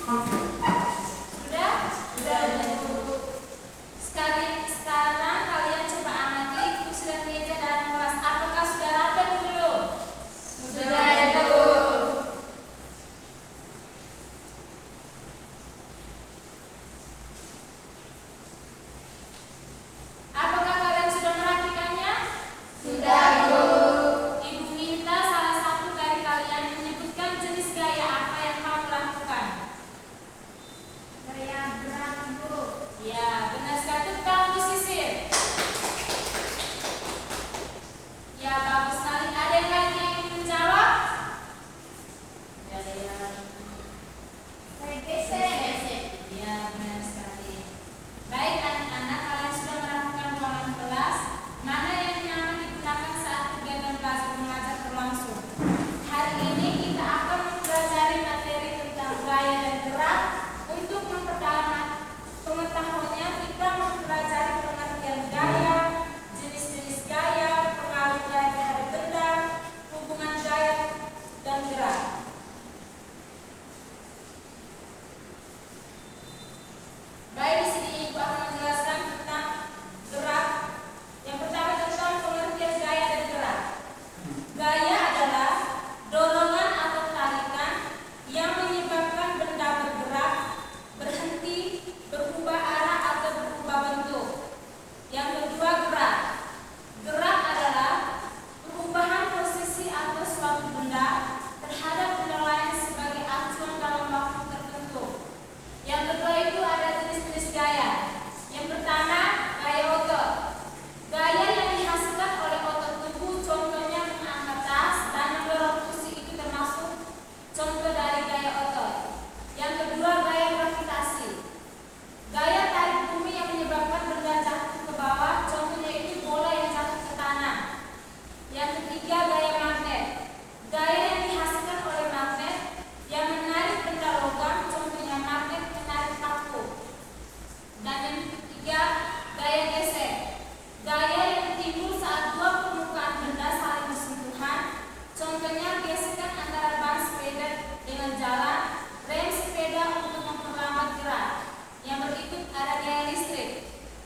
Sekarang kalian coba amati tulisan meja dalam kelas. Apakah sudah rapi belum? Sudah ada, Bu. Apakah kalian sudah merapikannya? Sudah, Bu. Ibu minta salah satu dari kalian menyebutkan jenis gaya apa yang kamu lakukan. Gaya gerak, Bu. Ya, benar sekali. Tukang sisir. Ya, bagus sekali. Ada yang lain yang ingin menjawab? Ya, ya. Saya gesek. Ya, benar sekali. Baik anak-anak, kalian sudah merapikan ruangan kelas. Mana yang nyaman digunakan saat kegiatan belajar mengajar berlangsung. Hari ini kita akan mempelajari materi tentang gaya dan gerak. Untuk memperdalam pengetahuannya, kita mempelajari pengertian gaya, jenis-jenis gaya, pengaruh gaya terhadap benda, hubungan gaya dan gerak. Baik, di sini Ibu akan menjelaskan tentang gerak. Yang pertama tentang pengertian gaya dan gerak. Gaya adalah dorongan atau tarikan yang menyebabkan benda bergerak, berhenti, berubah arah atau berubah bentuk. Yang kedua, gerak. Gerak adalah perubahan posisi atau suatu benda terhadap benda lain sebagai acuan dalam waktu tertentu. Yang kedua itu ada jenis-jenis gaya. Yang pertama, gaya otot. Gaya yang dihasilkan oleh otot tubuh, contohnya mengangkat tas dan mendorong kursi, itu termasuk contoh dari gaya otot. Yang kedua, gaya gravitasi. Gaya tarik bumi yang menyebabkan benda jatuh ke bawah, contohnya itu bola yang jatuh ke tanah. Yang ketiga, gaya magnet. Gaya yang dihasilkan oleh magnet yang menarik benda logam, contohnya magnet menarik paku. Dan yang ketiga, gaya gesek. Gaya yang timbul saat dua permukaan benda saling bersentuhan, contohnya gesekan antara ban sepeda dengan jalan, rem sepeda untuk memperlambat gerak. Yang berikut ada gaya listrik.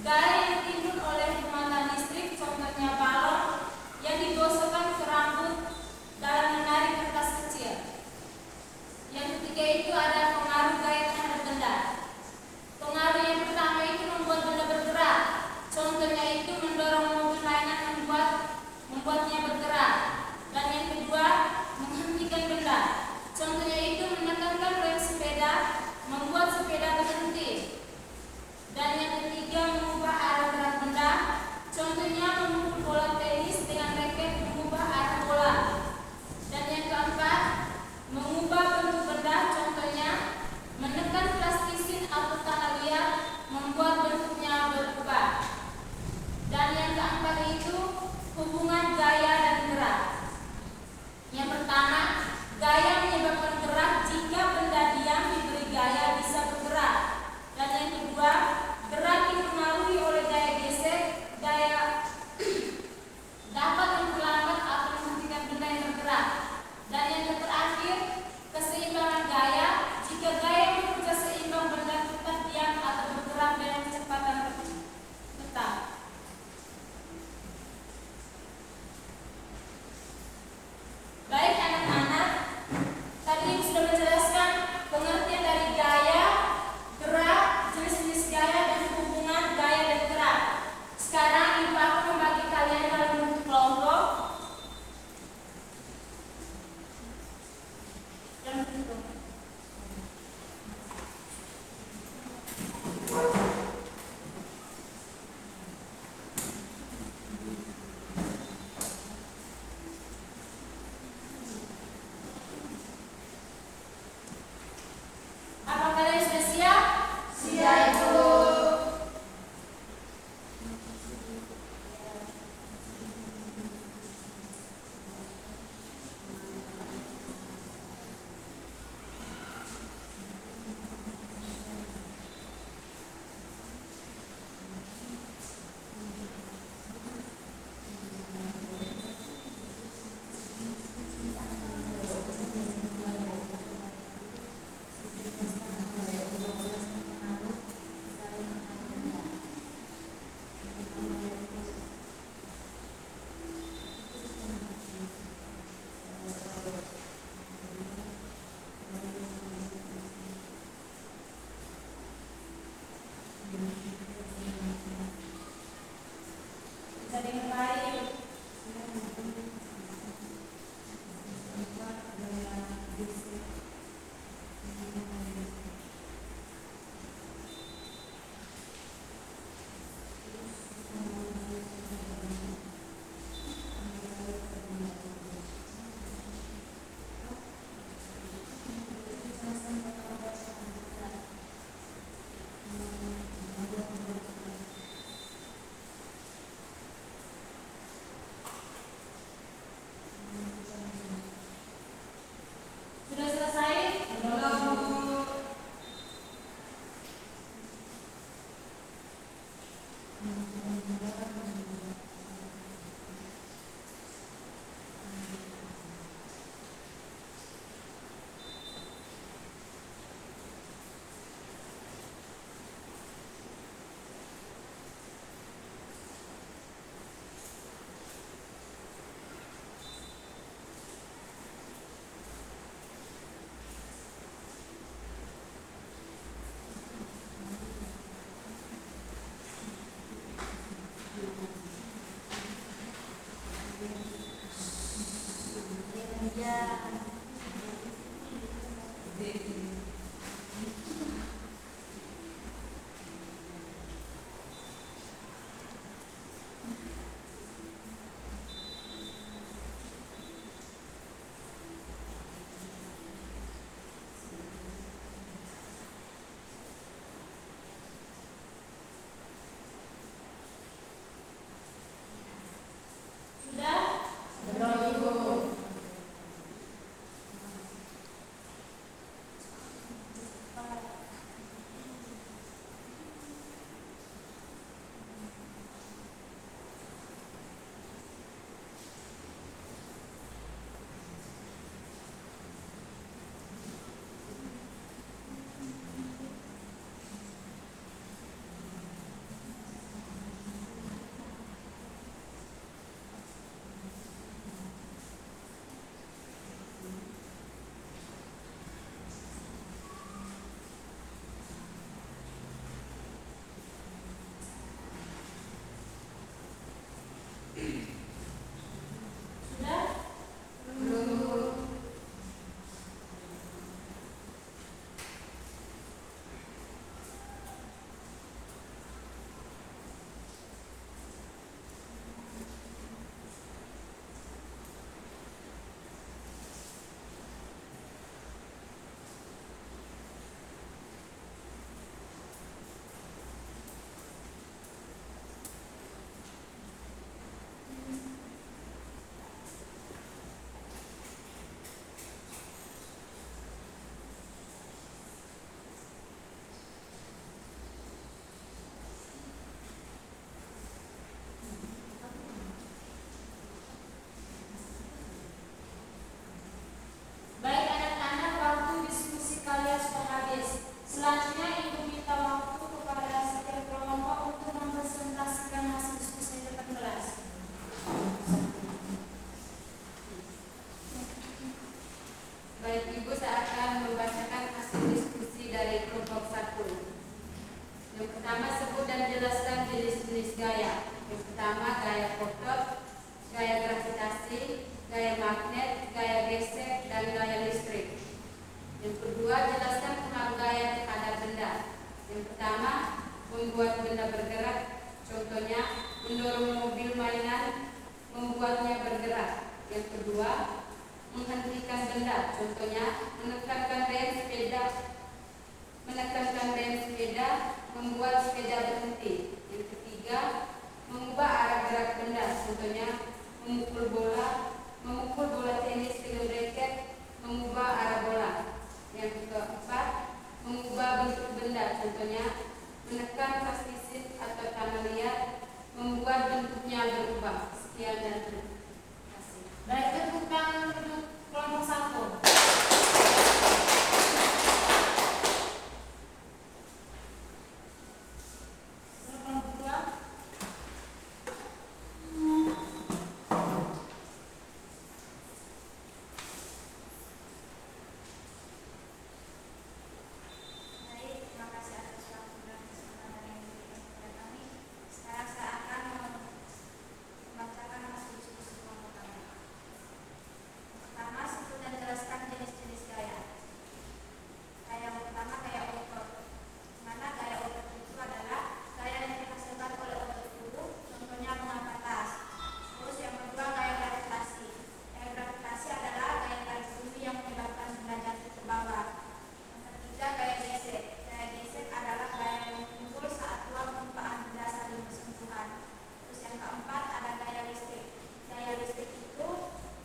Gaya yang timbul oleh muatan listrik, contohnya balon yang digosokkan ke rambut dalam menarik kertas kecil. Yang ketiga itu ada pengaruh gaya terhadap benda. Pengaruh yang pertama itu membuat benda bergerak. Contohnya itu mendorong mobil mainan membuatnya bergerak. Dan yang kedua, menghentikan benda. Contohnya itu menekankan rem sepeda, membuat sepeda berhenti. Dan yang ketiga, mengubah arah gerak benda. Contohnya memukul bola tenis dengan raket mengubah arah bola. Dan yang keempat, mengubah bentuk benda. Contohnya menekan plastisin atau tanah liat, membuat bentuknya berubah. Dan yang keempat itu hubungan gaya dan gerak. Yang pertama, gaya menyebabkan gerak. Jika benda diam diberi gaya bisa bergerak. Dan yang kedua, gerak dipengaruhi oleh gaya gesek, gaya Yang pertama, sebut dan jelaskan jenis-jenis gaya. Yang pertama, gaya kotak, gaya gravitasi, gaya magnet, gaya gesek, dan gaya listrik. Yang kedua, jelaskan pengaruh gaya terhadap benda. Yang pertama, membuat benda bergerak. Contohnya, mendorong mobil mainan, membuatnya bergerak. Yang kedua, menghentikan benda. Contohnya, menekankan rem sepeda, membuat sepeda berhenti. Yang ketiga, mengubah arah gerak benda. Contohnya, memukul bola tenis dengan raket, mengubah arah bola. Yang keempat, mengubah bentuk benda. Contohnya, menekan plastisit atau tanah liat, membuat bentuknya berubah. Sekian dan terima kasih. Baik, tepuk tangan untuk kelompok 1. Kelompok 2. Baik, terima kasih atas waktu dan kesempatan yang diberikan kepada kami. Sekarang saya akan membacakan hasil diskusi kelompok kami. Pertama, sebut dan jelaskan jenis-jenis gaya. Gaya yang pertama, gaya otot. Mana gaya otot itu adalah gaya yang dihasilkan oleh otot tubuh, contohnya mengangkat tas. Terus yang kedua, gaya gravitasi. Gaya gravitasi adalah gaya tarik bumi yang menyebabkan benda jatuh ke bawah. Yang ketiga, gaya gesek. Gaya gesek adalah gaya yang timbul saat dua permukaan benda saling bersentuhan. Terus yang keempat, ada gaya listrik. Gaya listrik itu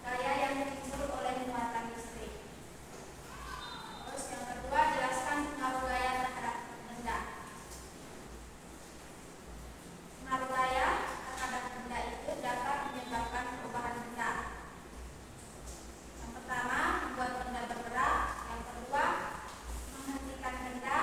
gaya yang timbul oleh muatan listrik. Terus yang kedua, jelaskan pengaruh gaya terhadap benda. Pengaruh gaya terhadap benda itu dapat menyebabkan perubahan benda. Yang pertama, membuat benda bergerak. Yang kedua, menghentikan benda.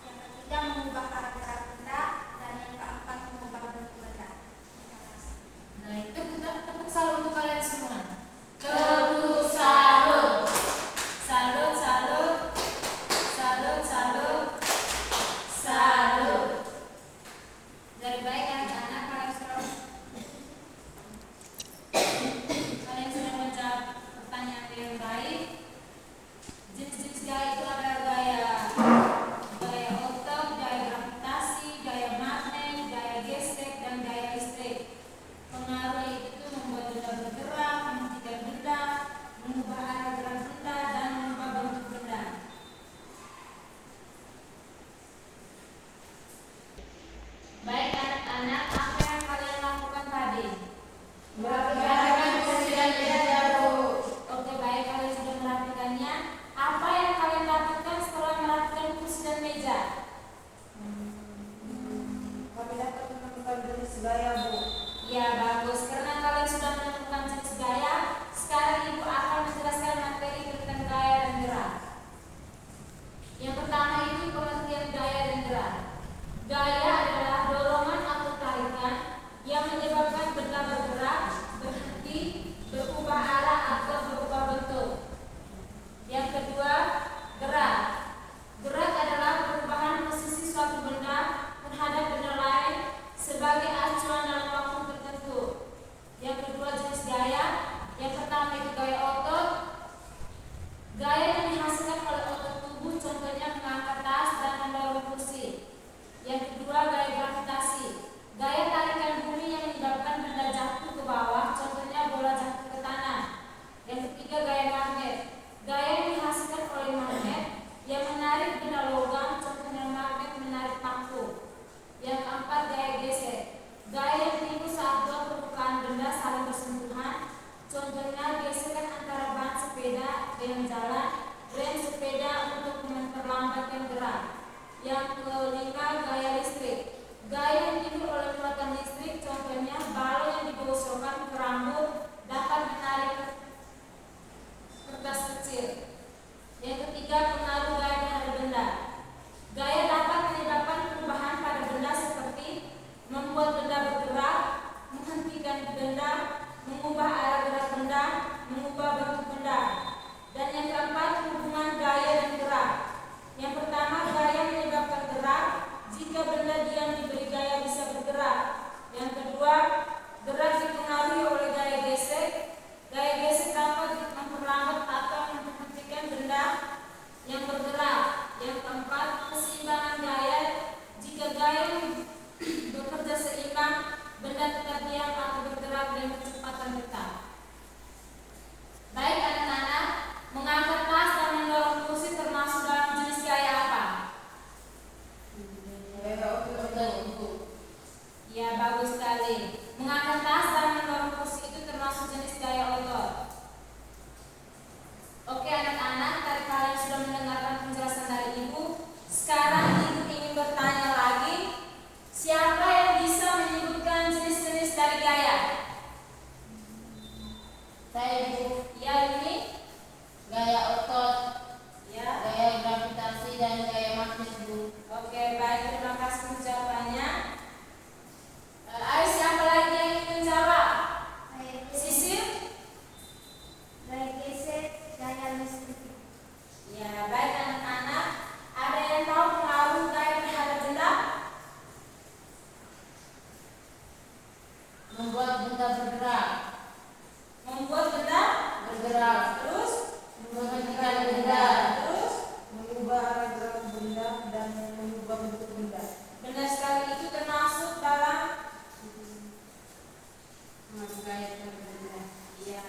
Yang ketiga, mengubah arah gerak benda. Dan yang keempat, mengubah bentuk benda. Terima kasih. Baik, tepuk salut untuk kalian semua. Tepuk salut. Salut, salut. Salut, salut. Salut. Dari baik anak-anak, kalian sudah menjawab pertanyaan yang baik. Jenis-jenis gaya itu ada gaya otot, gaya gravitasi, gaya magnet, gaya gesek, dan gaya listrik. Pengaruh itu membuat benda bergerak, menghentikan benda, mengubah arah gerak benda, dan mengubah bentuk benda. Baik anak-anak, apa yang kalian lakukan tadi? Merapikan kursi dan meja, Bu. Oke, baik, kalian sudah merapikannya. Apa yang kalian dapatkan setelah merapikan kursi dan meja? Kami dapat menemukan jenis gaya, Bu. Ya, bagus. Karena kalian sudah menemukan jenis gaya, sekarang Ibu akan menjelaskan materi tentang gaya dan gerak. Yang pertama itu pengertian gaya dan gerak. Gaya adalah dorongan atau tarikan yang menyebabkan benda bergerak, berhenti, berubah arah atau berubah bentuk. Yang kedua, gerak. Gerak adalah perubahan posisi suatu benda terhadap benda lain sebagai acuan dalam waktu tertentu. Yang kedua, jenis gaya. Yang pertama itu gaya otot. Gaya yang dihasilkan oleh otot tubuh, contohnya mengangkat tas dan mendorong kursi. Yang kedua, gaya gravitasi. Gaya tarikan bumi yang menyebabkan benda jatuh ke bawah, contohnya bola jatuh ke tanah. Yang ketiga, gaya magnet. Gaya yang dihasilkan oleh magnet yang menarik benda logam, contohnya magnet menarik paku. Yang keempat, gaya gesek. Gaya yang timbul saat dua permukaan benda saling bersentuhan, contohnya gesekan antara ban sepeda dengan jalan, rem sepeda untuk memperlambatkan gerak. Yang kelima, gaya listrik. Gaya yang timbul oleh muatan listrik, contohnya balon yang digosokkan ke rambut dapat menarik kertas kecil. Yang ketiga, pengaruh gaya terhadap benda. Gaya dapat menyebabkan perubahan pada benda seperti membuat benda bergerak, menghentikan benda, mengubah arah gerak benda, mengubah bentuk benda. Dan yang keempat, hubungan gaya dan gerak. Yang pertama, gaya menyebabkan gerak jika benda benda tetap diam atau bergerak dengan kecepatan tetap. Baik anak-anak, mengangkat tas dan mendorong kursi termasuk dalam jenis gaya apa? Ya, bagus sekali. Mengangkat tas dan mendorong kursi itu termasuk jenis gaya otot. Oke anak-anak, tadi kalian sudah mendengarkan penjelasan dari ibu. Sekarang ibu ingin bertanya lagi, siapa yang bisa menyebutkan jenis-jenis dari gaya? Saya ibu. Ya, ini. Gaya otot, Ya. gaya gravitasi dan gaya magnet bu. Oke, baik, terima kasih untuk jawabannya. Ayo siapa lagi yang ingin menjawab? Sisil? Gaya gesek, gaya listrik. Ya, baik anak-anak. Ada yang tahu pengaruh gaya terhadap benda? Membuat benda bergerak, Membuat benda bergerak, terus, menghentikan benda, terus. Mengubah arah gerak benda dan mengubah bentuk benda. Benar sekali, itu termasuk dalam gaya terbenda. iya.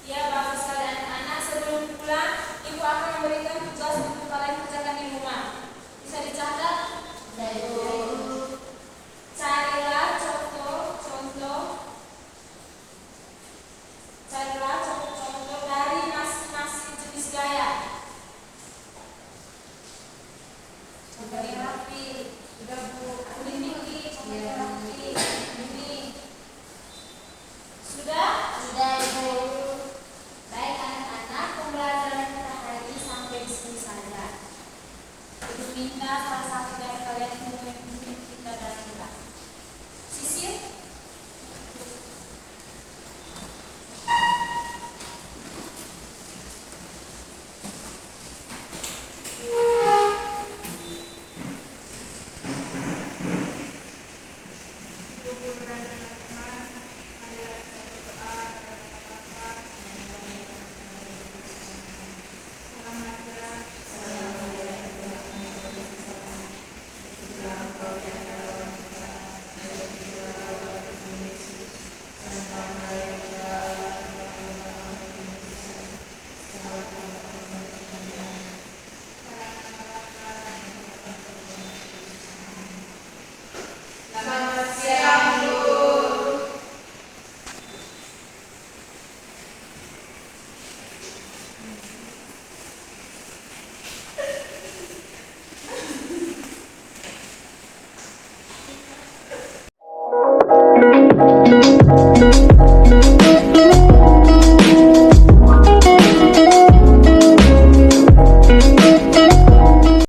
Ya, bagus sekali anak-anak. Sebelum pulang, ibu akan memberikan tugas untuk kalian kerjakan di rumah. Bisa dicatat? Saya ibu. Carilah contoh dari masing-masing jenis gaya. Contohnya rapi. Sudah Bu. Ini contohnya Ya. rapi. Ini. Sudah? Sudah ibu. Baik anak-anak, pembelajaran kita hari ini sampai di sini saja. Ibu minta salah satu dari kalian untuk